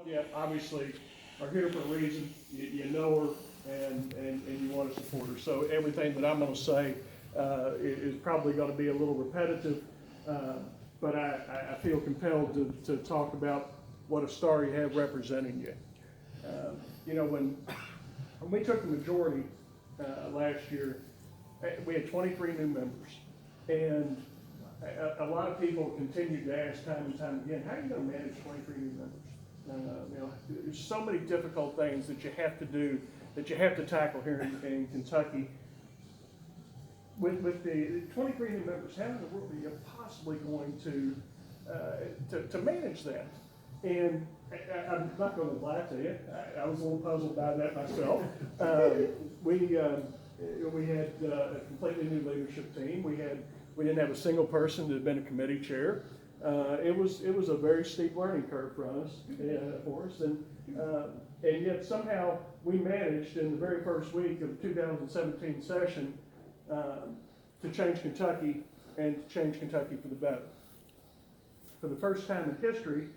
Yeah, obviously are here for a reason. You know her and you want to support her. So everything that I'm going to say is probably going to be a little repetitive, but I feel compelled to talk about what a star you have representing you. You know, when we took the majority last year, we had 23 new members, and a lot of people continue to ask time and time again, how are you going to manage 23 new members? You know, there's so many difficult things that you have to do, that you have to tackle here in Kentucky. With the 23 new members, how in the world are you possibly going to manage that? And I'm not going to lie to you, I was a little puzzled by that myself. We had a completely new leadership team. We didn't have a single person that had been a committee chair. It was a very steep learning curve for us, and yet somehow we managed in the very first week of the 2017 session to change Kentucky and to change Kentucky for the better. For the first time in history,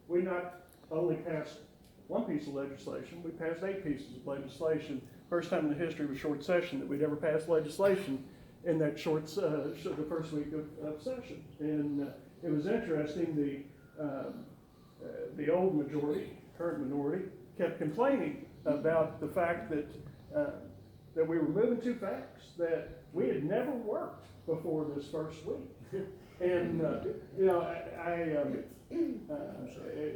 we not only passed one piece of legislation, we passed 8 pieces of legislation. First time in the history of a short session that we'd ever passed legislation in that the first week of session. And it was interesting, the old majority, current minority, kept complaining about the fact that we were moving too fast, that we had never worked before this first week. And you know,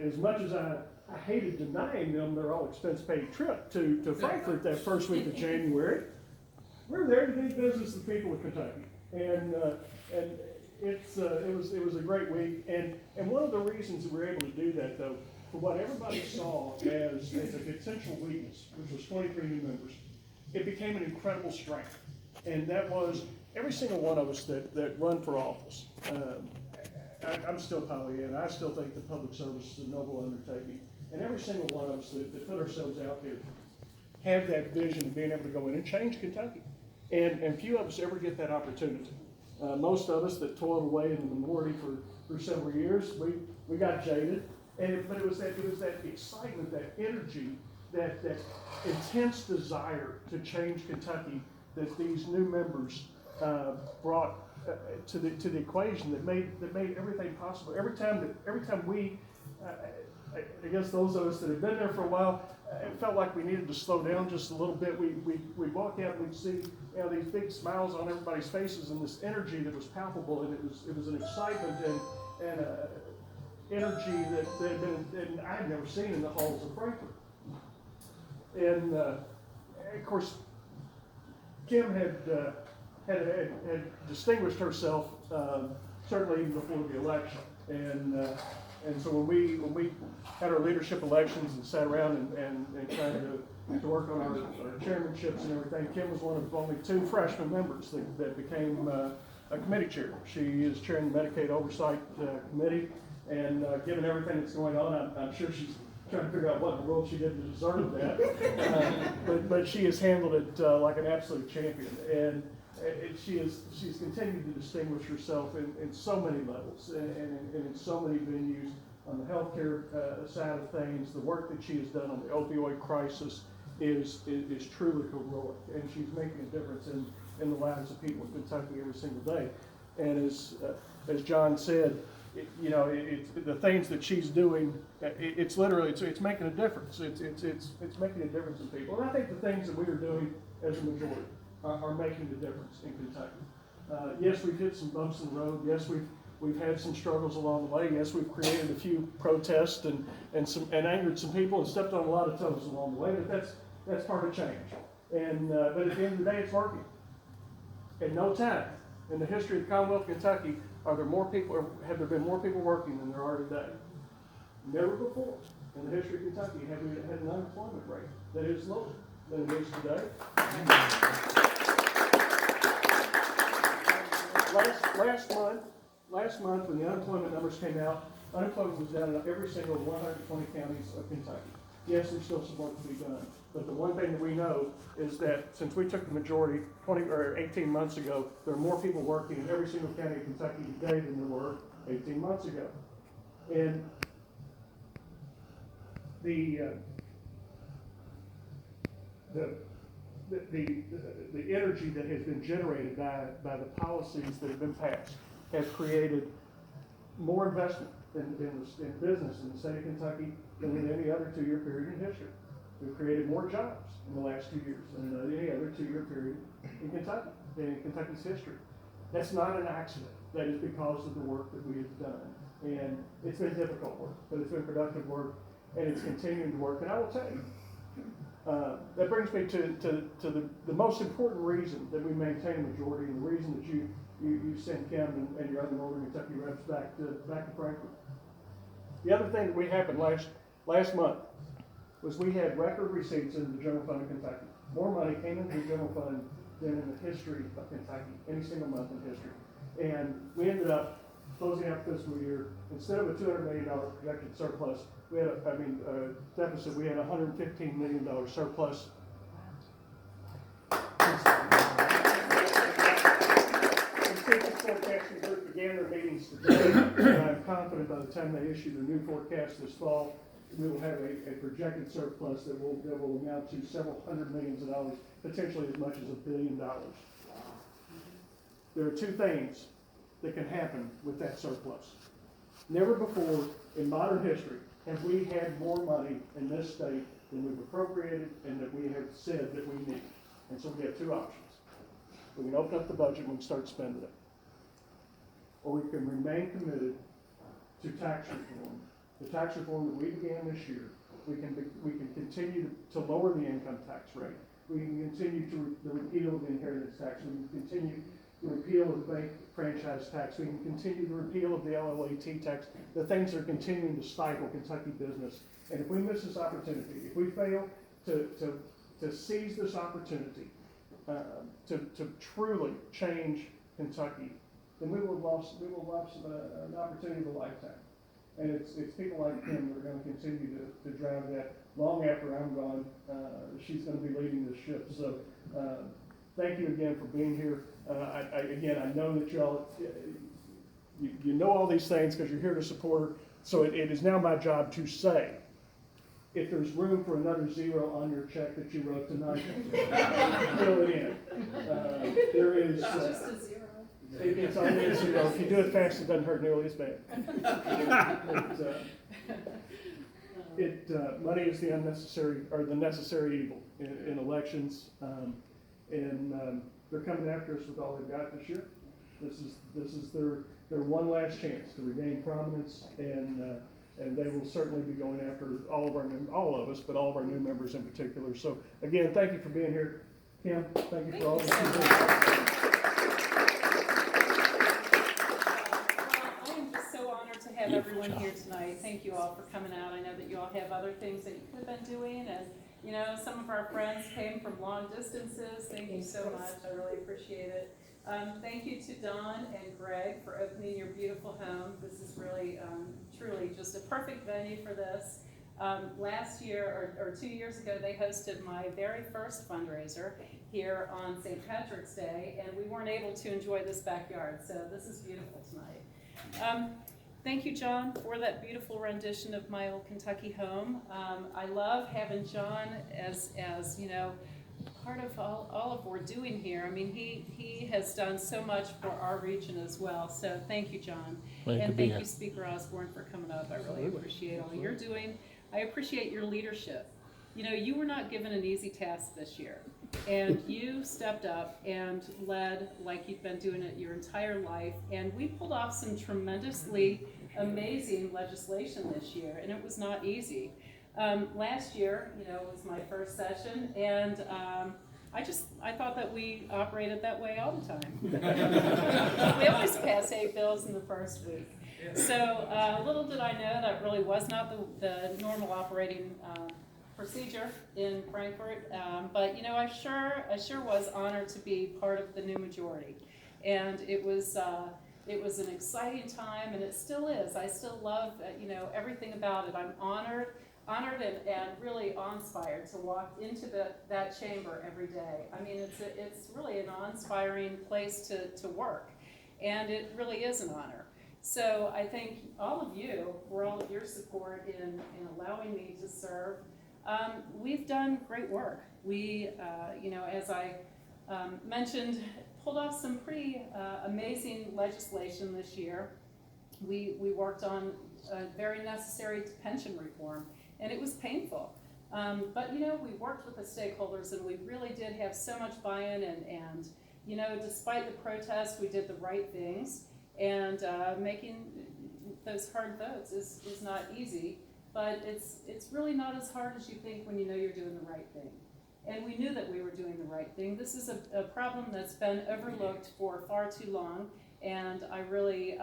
as much as I hated denying them their all-expense-paid trip to Frankfurt that first week of January, we're there to do business with people of Kentucky, and it was a great week. And one of the reasons that we were able to do that, though, for what everybody saw as a potential weakness, which was 23 new members, it became an incredible strength. And that was every single one of us that run for office. I'm still Pollyanna. I still think that public service is a noble undertaking. And every single one of us that put ourselves out there have that vision of being able to go in and change Kentucky. And few of us ever get that opportunity. Most of us that toiled away in the minority for several years, we got jaded. But it was that excitement, that energy, that intense desire to change Kentucky that these new members brought to the equation that made everything possible. Every time we, I guess those of us that have been there for a while, it felt like we needed to slow down just a little bit. We'd walk out and we'd see, you know, these big smiles on everybody's faces and this energy that was palpable, and it was an excitement and energy that I had never seen in the halls of Frankfurt. And of course, Kim had distinguished herself certainly even before the election, and so when we had our leadership elections and sat around and tried to work on our chairmanships and everything, Kim was one of only 2 freshman members that became a committee chair. She is chairing the Medicaid Oversight Committee, and given everything that's going on, I'm sure she's trying to figure out what in the world she did to deserve that. But she has handled it like an absolute champion, and she's continued to distinguish herself in so many levels and in so many venues. On the healthcare side of things, the work that she has done on the opioid crisis is truly heroic, and she's making a difference in the lives of people in Kentucky every single day. And as John said, you know, the things that she's doing, it's literally it's making a difference. It's making a difference in people. And I think the things that we are doing as a majority are making the difference in Kentucky. Yes, we've hit some bumps in the road. Yes, we've had some struggles along the way. Yes, we've created a few protests and angered some people and stepped on a lot of toes along the way. But that's part of change. And but at the end of the day, it's working. At no time in the history of the Commonwealth of Kentucky have there been more people working than there are today. Never before in the history of Kentucky have we had an unemployment rate that is lower than it is today. Last month when the unemployment numbers came out, unemployment was down in every single 120 counties of Kentucky. Yes, there's still some work to be done, but the one thing that we know is that since we took the majority 18 months ago, there are more people working in every single county of Kentucky today than there were 18 months ago. And the energy that has been generated by the policies that have been passed has created more investment in business in the state of Kentucky than in any other 2-year period in history. We've created more jobs in the last 2 years than any other 2-year period in Kentucky, in Kentucky's history. That's not an accident. That is because of the work that we have done. And it's been difficult work, but it's been productive work, and it's continuing to work. And I will tell you, that brings me to the most important reason that we maintain a majority, and the reason that you send Kim and your other Northern Kentucky reps back to Frankfort. The other thing that we happened last month was we had record receipts in the general fund of Kentucky. More money came into the general fund than in the history of Kentucky, any single month in history. And we ended up closing out the fiscal year, instead of a $200 million projected surplus, we had a deficit. We had a $115 million surplus. The Statistics Forecasting Group began their meetings today, and I'm confident by the time they issue their new forecast this fall, we will have a projected surplus that will amount to several hundred millions of dollars, potentially as much as $1 billion. There are two things that can happen with that surplus. Never before in modern history have we had more money in this state than we've appropriated and that we have said that we need. And so we have two options. We can open up the budget and we can start spending it. Or we can remain committed to tax reform. The tax reform that we began this year, we can continue to lower the income tax rate. We can continue to repeal the inheritance tax. We can continue the repeal of the bank franchise tax. We can continue the repeal of the LLAT tax. The things that are continuing to stifle Kentucky business. And if we miss this opportunity, if we fail to seize this opportunity to truly change Kentucky, then we will have lost an opportunity of a lifetime. And it's people like Kim that are going to continue to drive that long after I'm gone. She's going to be leading this ship. So thank you again for being here. I know that y'all, you know all these things because you're here to support her. So it is now my job to say, if there's room for another zero on your check that you wrote tonight, fill it in. There is. Just a zero. It's only a zero. If you do it fast, it doesn't hurt nearly as bad. Money is the unnecessary or the necessary evil in elections, and they're coming after us with all they've got this year. This is their one last chance to regain prominence, and they will certainly be going after all of us, but all of our new members in particular. So again, thank you for being here, Kim. Thank you for all that you do. Have everyone here tonight. Thank you all for coming out. I know that you all have other things that you could have been doing, and you know, some of our friends came from long distances. Thank you so much. I really appreciate it. Thank you to Don and Greg for opening your beautiful home. This is really, truly just a perfect venue for this. Last year, or 2 years ago, they hosted my very first fundraiser here on St. Patrick's Day, and we weren't able to enjoy this backyard, so this is beautiful tonight. Thank you, John, for that beautiful rendition of My Old Kentucky Home. I love having John as you know, part of all of what we're doing here. I mean, he has done so much for our region as well. So thank you, John. And thank you, Speaker Osborne, for coming up. I really appreciate all you're doing. I appreciate your leadership. You know, you were not given an easy task this year, and you stepped up and led like you've been doing it your entire life, and we pulled off some tremendously amazing legislation this year, and it was not easy. Last year, you know, was my first session, and I thought that we operated that way all the time. We always pass 8 bills in the first week. So little did I know that really was not the normal operating procedure in Frankfort, but you know, I sure was honored to be part of the new majority, and it was an exciting time, and it still is. I still love you know, everything about it. I'm honored and really awe-inspired to walk into that chamber every day. I mean, it's really an awe-inspiring place to work, and it really is an honor. So I thank all of you for all of your support in allowing me to serve. We've done great work. We, as I mentioned, pulled off some pretty amazing legislation this year. We worked on a very necessary pension reform, and it was painful. But we worked with the stakeholders, and we really did have so much buy-in, and despite the protests, we did the right things. And making those hard votes is not easy, but it's really not as hard as you think when you know you're doing the right thing. And we knew that we were doing the right thing. This is a problem that's been overlooked for far too long, and I really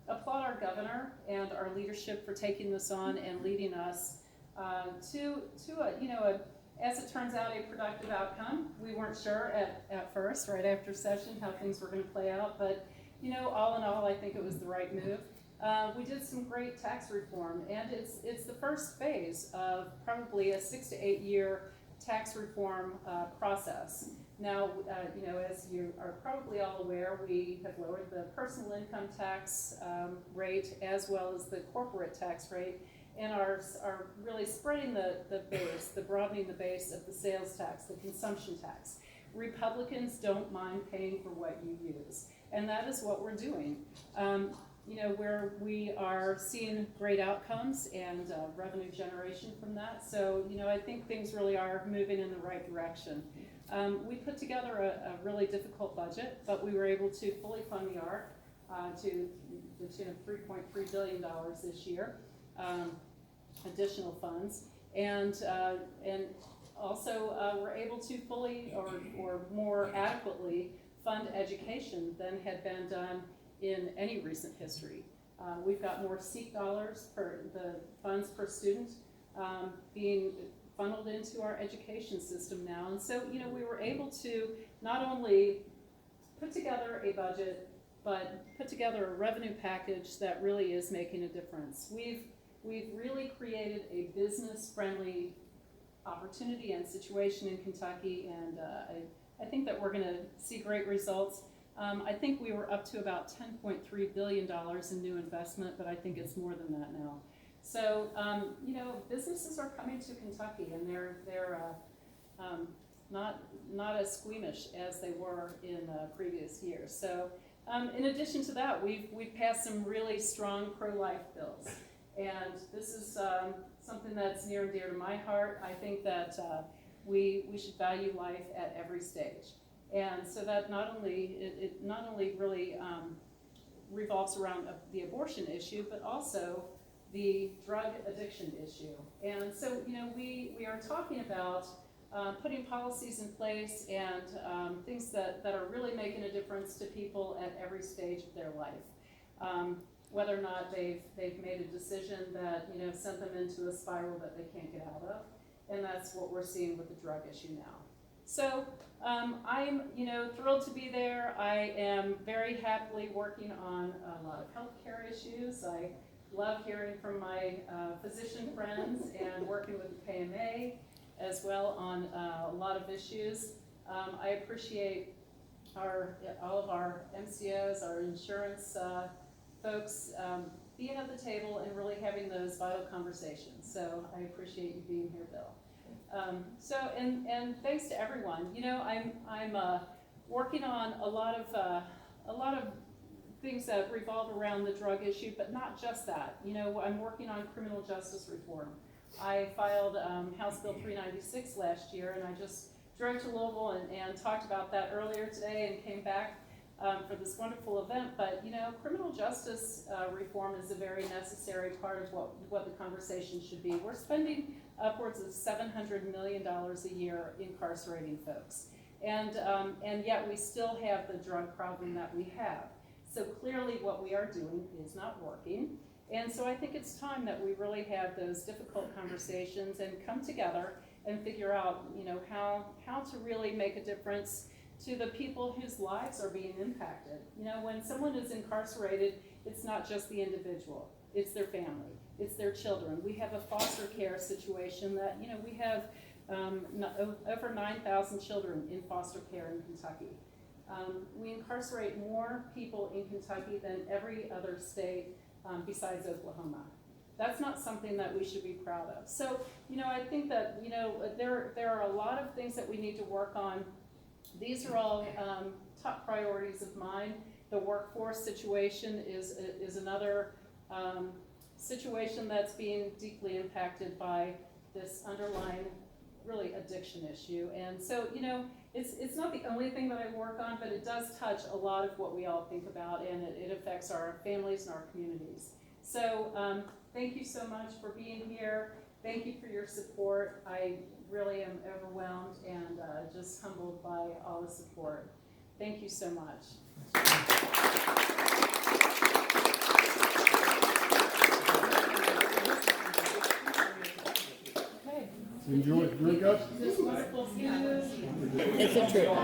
applaud our governor and our leadership for taking this on and leading us to as it turns out, a productive outcome. We weren't sure at first, right after session, how things were going to play out, but all in all, I think it was the right move. We did some great tax reform, and it's the first phase of probably a 6 to 8 year tax reform process. Now, as you are probably all aware, we have lowered the personal income tax rate as well as the corporate tax rate, and are really spreading the base, broadening the base of the sales tax, the consumption tax. Republicans don't mind paying for what you use, and that is what we're doing. Where we are seeing great outcomes and revenue generation from that. So, I think things really are moving in the right direction. We put together a really difficult budget, but we were able to fully fund the ARC to the tune of $3.3 billion this year, additional funds, and also we're able to fully or more adequately fund education than had been done in any recent history. We've got more SEEK dollars for the funds per student being funneled into our education system now. And so, we were able to not only put together a budget, but put together a revenue package that really is making a difference. We've really created a business-friendly opportunity and situation in Kentucky, and I think that we're going to see great results. I think we were up to about $10.3 billion in new investment, but I think it's more than that now. So, businesses are coming to Kentucky, and they're not as squeamish as they were in previous years. So, in addition to that, we've passed some really strong pro-life bills, and this is something that's near and dear to my heart. I think that we should value life at every stage. And so that not only really revolves around the abortion issue, but also the drug addiction issue. And so, we are talking about putting policies in place and things that are really making a difference to people at every stage of their life. Whether or not they've made a decision that sent them into a spiral that they can't get out of, and that's what we're seeing with the drug issue now. So I'm thrilled to be there. I am very happily working on a lot of healthcare issues. I love hearing from my physician friends and working with the KMA as well on a lot of issues. I appreciate all of our MCOs, our insurance folks being at the table and really having those vital conversations. So I appreciate you being here, Bill. And thanks to everyone. I'm working on a lot of things that revolve around the drug issue, but not just that. I'm working on criminal justice reform. I filed House Bill 396 last year, and I just drove to Louisville and talked about that earlier today and came back for this wonderful event. But criminal justice reform is a very necessary part of what the conversation should be. We're spending upwards of $700 million a year incarcerating folks, and yet we still have the drug problem that we have. So clearly what we are doing is not working, and so I think it's time that we really have those difficult conversations and come together and figure out how to really make a difference to the people whose lives are being impacted. When someone is incarcerated, it's not just the individual, it's their family, it's their children. We have a foster care situation that, we have over 9,000 children in foster care in Kentucky. We incarcerate more people in Kentucky than every other state besides Oklahoma. That's not something that we should be proud of. So, I think that, there are a lot of things that we need to work on. These are all top priorities of mine. The workforce situation is another situation that's being deeply impacted by this underlying, really, addiction issue. And so, it's not the only thing that I work on, but it does touch a lot of what we all think about, and it affects our families and our communities. So thank you so much for being here. Thank you for your support. I really am overwhelmed and just humbled by all the support. Thank you so much. Enjoy it, drink up.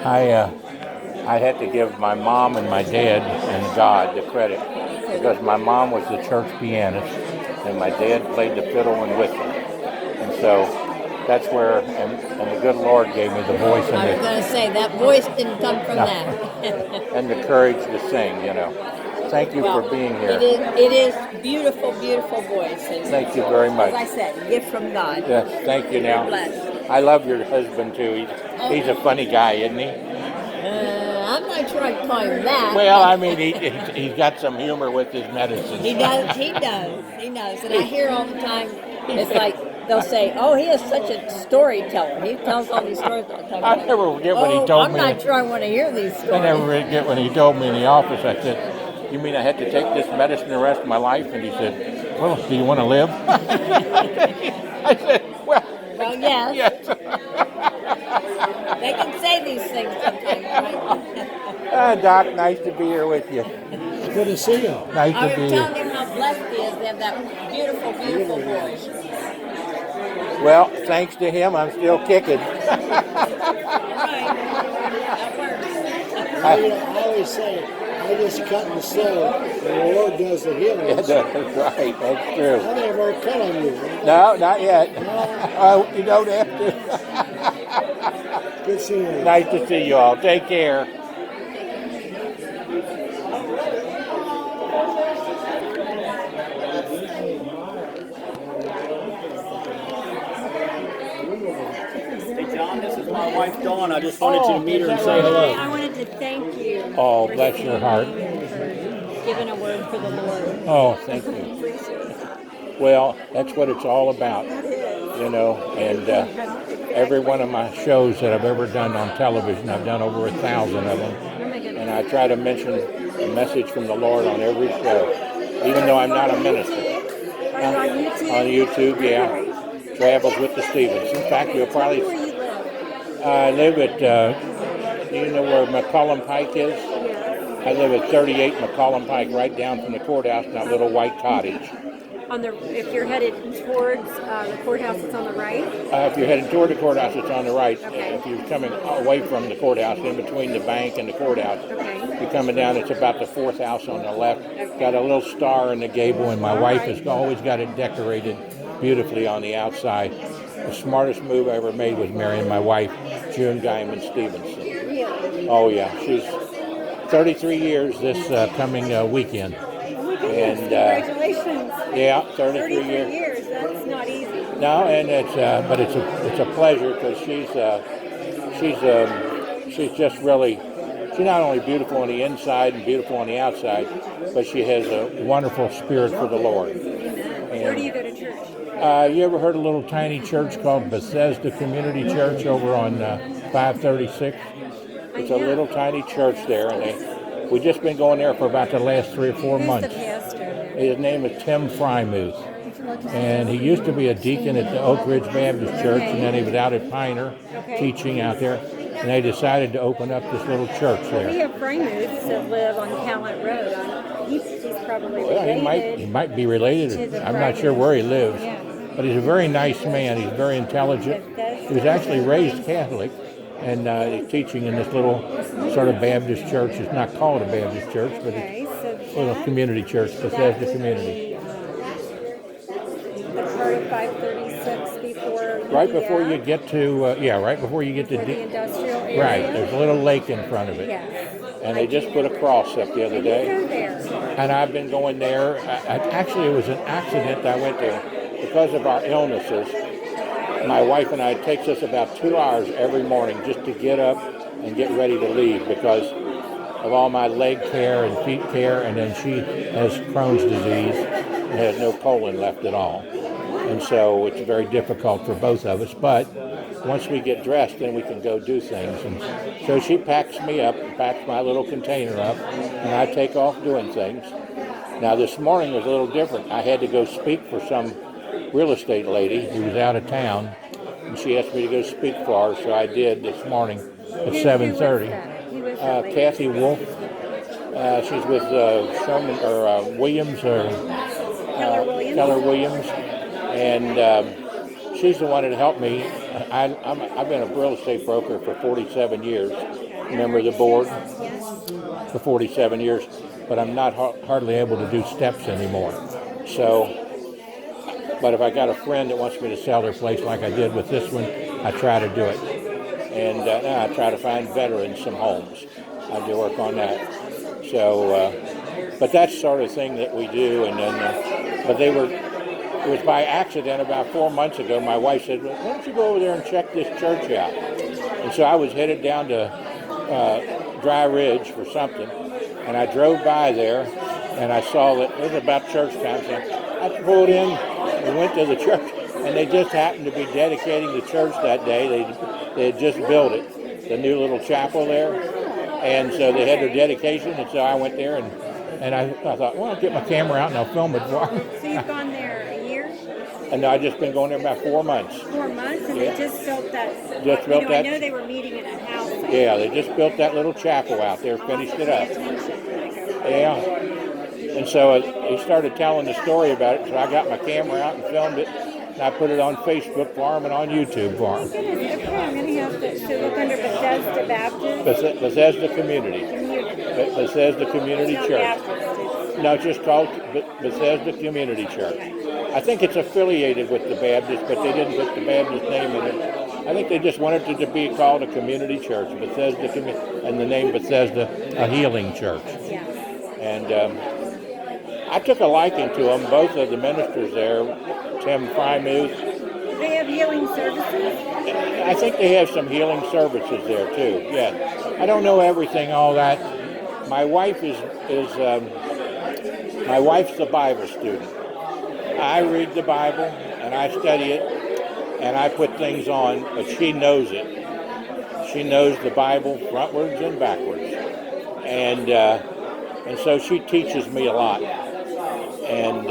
I had to give my mom and my dad and God the credit because my mom was the church pianist and my dad played the fiddle and whistle. And so that's where, and the good Lord gave me the voice and I was going to say, that voice didn't come from that. and the courage to sing, Thank you for being here. It is beautiful, beautiful voice. And thank you very much. As I said, gift from God. Yes, thank you now. You're blessed. I love your husband too. He's a funny guy, isn't he? I'm not sure I can call him that. Well, I mean, he's got some humor with his medicine. He does. And I hear all the time, it's like, they'll say, oh, he is such a storyteller. He tells all these stories all the time. I never forget when he told me. I'm not sure I want to hear these stories. I never forget when he told me in the office, I said, you mean I had to take this medicine the rest of my life? And he said, well, do you want to live? I said, well, yes. Yes. They can say these things sometimes, right? Doc, nice to be here with you. It's good to see you. Nice I to be was here. telling him how blessed he is to have that beautiful, beautiful voice. Well, thanks to him, I'm still kicking. Right. That works. I always say, I just cut in the soul, and the Lord does the healing. Yeah, that's right, that's true. I never cut on you. Right? No, not yet. You don't have to. Good seeing you. Nice to see you all. Take care. Hey John, this is my wife Dawn. I just wanted you to meet her and say hello. I wanted to thank you. Oh, for bless your heart. standing and for giving a word for the Lord. Oh, thank you. Appreciate it. Well, that's what it's all about, and every one of my shows that I've ever done on television, I've done over 1,000 of them, and I try to mention a message from the Lord on every show, even though I'm not a minister. Are you on YouTube? On YouTube, yeah. Travels with the Stevens. In fact, you'll probably... Where you live? I live at, do you know where McCollum Pike is? Yeah. I live at 38 McCollum Pike, right down from the courthouse in that little white cottage. If you're headed towards the courthouse, it's on the right. If you're heading toward the courthouse, it's on the right. Okay. If you're coming away from the courthouse, in between the bank and the courthouse, Okay. you're coming down, it's about the fourth house on the left. Got a little star in the gable, and my wife has always got it decorated beautifully on the outside. The smartest move I ever made was marrying my wife, June Diamond Stevenson. Really? Oh, yeah. She's 33 years this coming weekend. Oh my goodness, congratulations. Yeah, 33 33 years. years, that's not easy. No, and but it's a pleasure because she's just really, she's not only beautiful on the inside and beautiful on the outside, but she has a wonderful spirit for the Lord. Amen. Where do you go to church? You ever heard of a little tiny church called Bethesda Community Church over on 536? It's a little tiny church there, and we've just been going there for about the last 3 or 4 Who's months. the pastor there? His name is Tim Frymuth, and he used to be a deacon at the Oak Ridge Baptist Church, and then he was out at Piner teaching out there, and they decided to open up this little church We there. have Framoots that live on Callant Road. He's probably Well, related. he might be related. to the I'm not sure where he lives, Yeah. but he's a very nice man. He's very intelligent. He was actually raised Catholic, and he's teaching in this little sort of Baptist church. It's not called a Baptist church, but Okay, it's so a little that- community church, that Bethesda would Community. be, the part of 536 be Right before you get to right before you get to the industrial area. right. There's a little lake in front of it. Yes. And they just put a cross up the other day. Go there. And I've been going there. Actually, it was an accident I went there because of our illnesses. My wife and I, it takes us about 2 hours every morning just to get up and get ready to leave because of all my leg care and feet care. And then she has Crohn's disease and has no colon left at all. And so it's very difficult for both of us. But once we get dressed, then we can go do things. And so she packs me up, packs my little container up, and I take off doing things. Now this morning was a little different. I had to go speak for some real estate lady who was out of town, and she asked me to go speak for her, so I did this morning at 7:30. Kathy Wolf. She's with Sherman or Williams or Keller Williams, and she's the one that helped me. I've been a real estate broker for 47 years, member of the board for 47 years, but I'm not hardly able to do steps anymore. So, but if I got a friend that wants me to sell their place like I did with this one, I try to do it. And I try to find veterans some homes. I do work on that. So, but that's sort of thing that we do. And then, but it was by accident about 4 months ago. My wife said, "Why don't you go over there and check this church out?" And so I was headed down to Dry Ridge for something, and I drove by there, and I saw that it was about church time. So I pulled in and went to the church, and they just happened to be dedicating the church that day. They had just built it, the new little chapel there, and so they had their dedication, and so I went there, and I thought, well, I'll get my camera out and I'll film it for them. So you've gone there a year? And I've just been going there about 4 months. 4 months, and Yeah. they just built that. Just built that. I know they were meeting in a house. Yeah, they just built that little chapel out there, finished it up. Yeah. And so he started telling the story about it, so I got my camera out and filmed it, and I put it on Facebook for him and on YouTube for him. Okay, I'm going to have to look under Bethesda Baptist Bethesda Community. Bethesda Community It's not Church. Baptist, No, it's just called Bethesda Community Church. I think it's affiliated with the Baptist, but they didn't put the Baptist name in it. I think they just wanted it to be called a community church, Bethesda, and the name Bethesda, a healing church. Yeah. And I took a liking to them, both of the ministers there, Tim Frymuth. Do they have healing services? I think they have some healing services there too. Yeah, I don't know everything, all that. My wife my wife's a Bible student. I read the Bible and I study it and I put things on, but she knows it. She knows the Bible frontwards and backwards, and so she teaches me a lot. And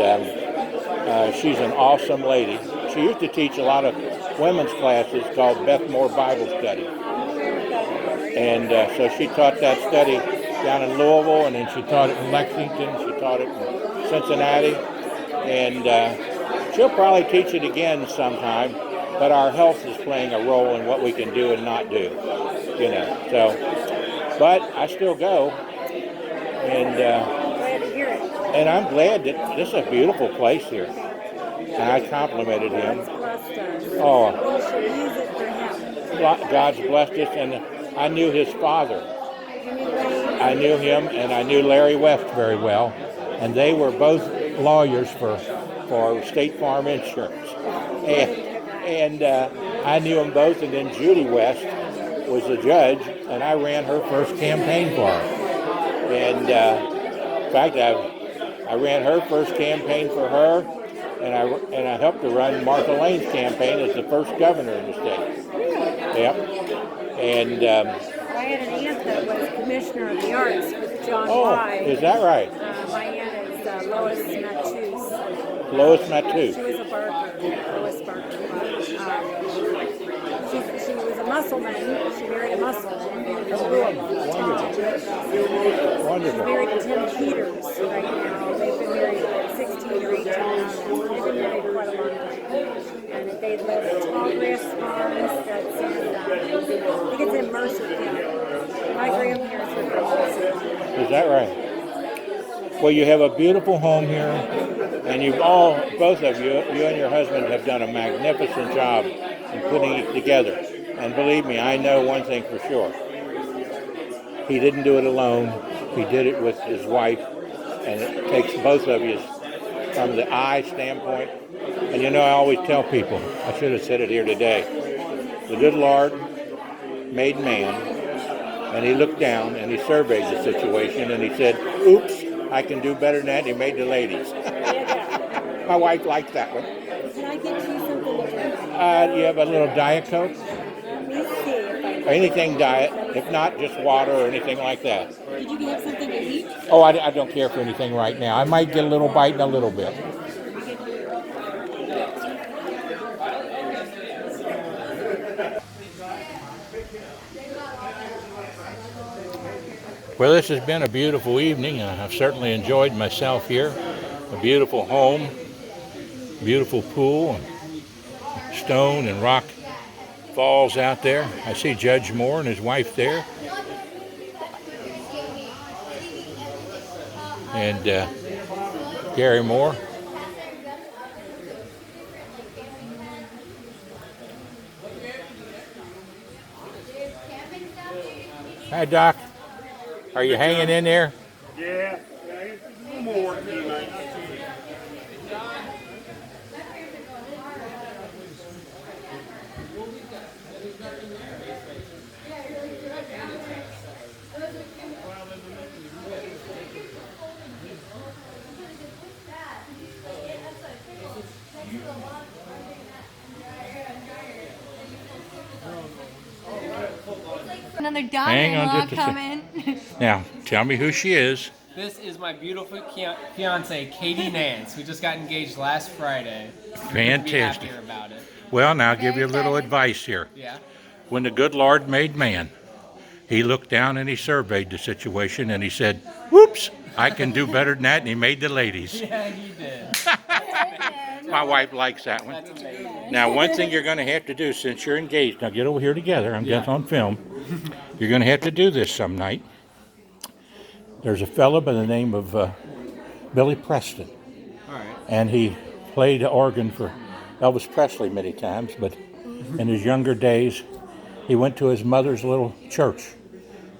she's an awesome lady. She used to teach a lot of women's classes called Beth Moore Bible Study. And so she taught that study down in Louisville, and then she taught it in Lexington, she taught it in Cincinnati. And she'll probably teach it again sometime, but our health is playing a role in what we can do and not do, you know. So, but I still go. And Glad to hear it. and I'm glad that this is a beautiful place here. And I complimented him. God's blessed us. Oh, We should use it for him. God's blessed us, and I knew his father. Anyway, I knew him, and I knew Larry West very well, and they were both lawyers for State Farm Insurance. And I knew them both, and then Judy West was a judge, and I ran her first campaign for her. And in fact, I ran her first campaign for her, and I helped her run Martha Lane's campaign as the first governor in the state. Yep. And I had an aunt that was commissioner of the arts with John White. is that right? My aunt is Lois Matthews. Lois Matthews. She was a Barker, Lois Barker. She was a Musselman. She married a Musselman. Wonderful. Married Tim Peters right now. They've been married like 16 or 18 years. They've been married quite a long time. And they live at Tallgrass Farms. That's in, I think it's in Mercer County. My grandparents were from Mercer. Is that right? Well, you have a beautiful home here. And you've all, both of you, you and your husband have done a magnificent job in putting it together. And believe me, I know one thing for sure. He didn't do it alone. He did it with his wife. And it takes both of you from the I standpoint. And you know, I always tell people, I should have said it here today, the good Lord made man, and he looked down and he surveyed the situation and he said, oops, I can do better than that. He made the ladies. My wife likes that one. Can I get you something to drink? You have a little Diet Coke? Let me see if I Anything diet. If not, just water or anything like that. Did you have something to eat? Oh, I don't care for anything right now. I might get a little bite in a little bit. Well, this has been a beautiful evening. I've certainly enjoyed myself here. A beautiful home, beautiful pool, and stone and rock falls out there. I see Judge Moore and his wife there. And Gary Moore. Hi, Doc. Are you hanging in there? Yeah, more. Another Hang on daughter-in-law just a sec. coming. Now, tell me who she is. This is my beautiful fiance, Katie Nance, who just got engaged last Friday. Couldn't be Fantastic. happier about it. Well, now I'll give you a Very little excited. advice here. Yeah. When the good Lord made man, he looked down and he surveyed the situation and he said, whoops, I can do better than that, and he made the ladies. Yeah, he did. My wife likes that one. That's amazing. Now, one thing you're going to have to do since you're engaged, now get over here together, I'm just on film. You're going to have to do this some night. There's a fellow by the name of Billy Preston. All right. And he played organ for Elvis Presley many times, but in his younger days, he went to his mother's little church,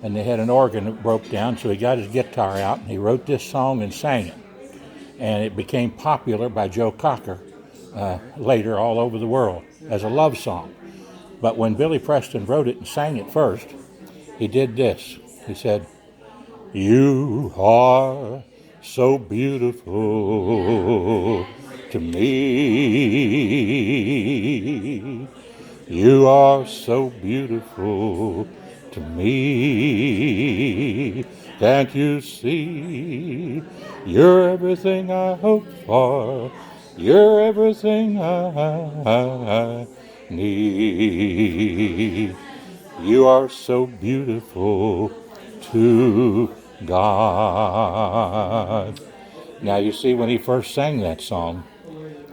and they had an organ that broke down, so he got his guitar out, and he wrote this song and sang it. And it became popular by Joe Cocker later all over the world as a love song. But when Billy Preston wrote it and sang it first, he did this. He said, you are so beautiful to me. You are so beautiful to me. Can't you see? You're everything I hope for. You're everything I need. You are so beautiful to God. Now you see, when he first sang that song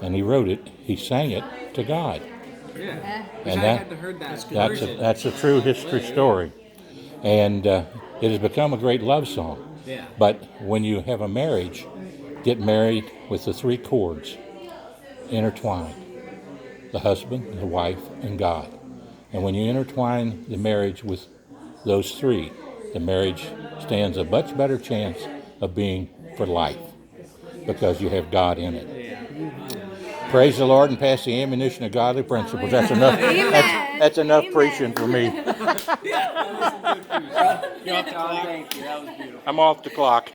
and he wrote it, he sang it to God. Yeah. And I had to heard that version. that's a true history story. And it has become a great love song. Yeah. But when you have a marriage, get married with the three chords intertwined: the husband, the wife, and God. And when you intertwine the marriage with those three, the marriage stands a much better chance of being for life because you have God in it. Praise the Lord and pass the ammunition of godly principles. That's enough. That's enough preaching for me. You're off the clock. Thank you. That was beautiful. I'm off the clock.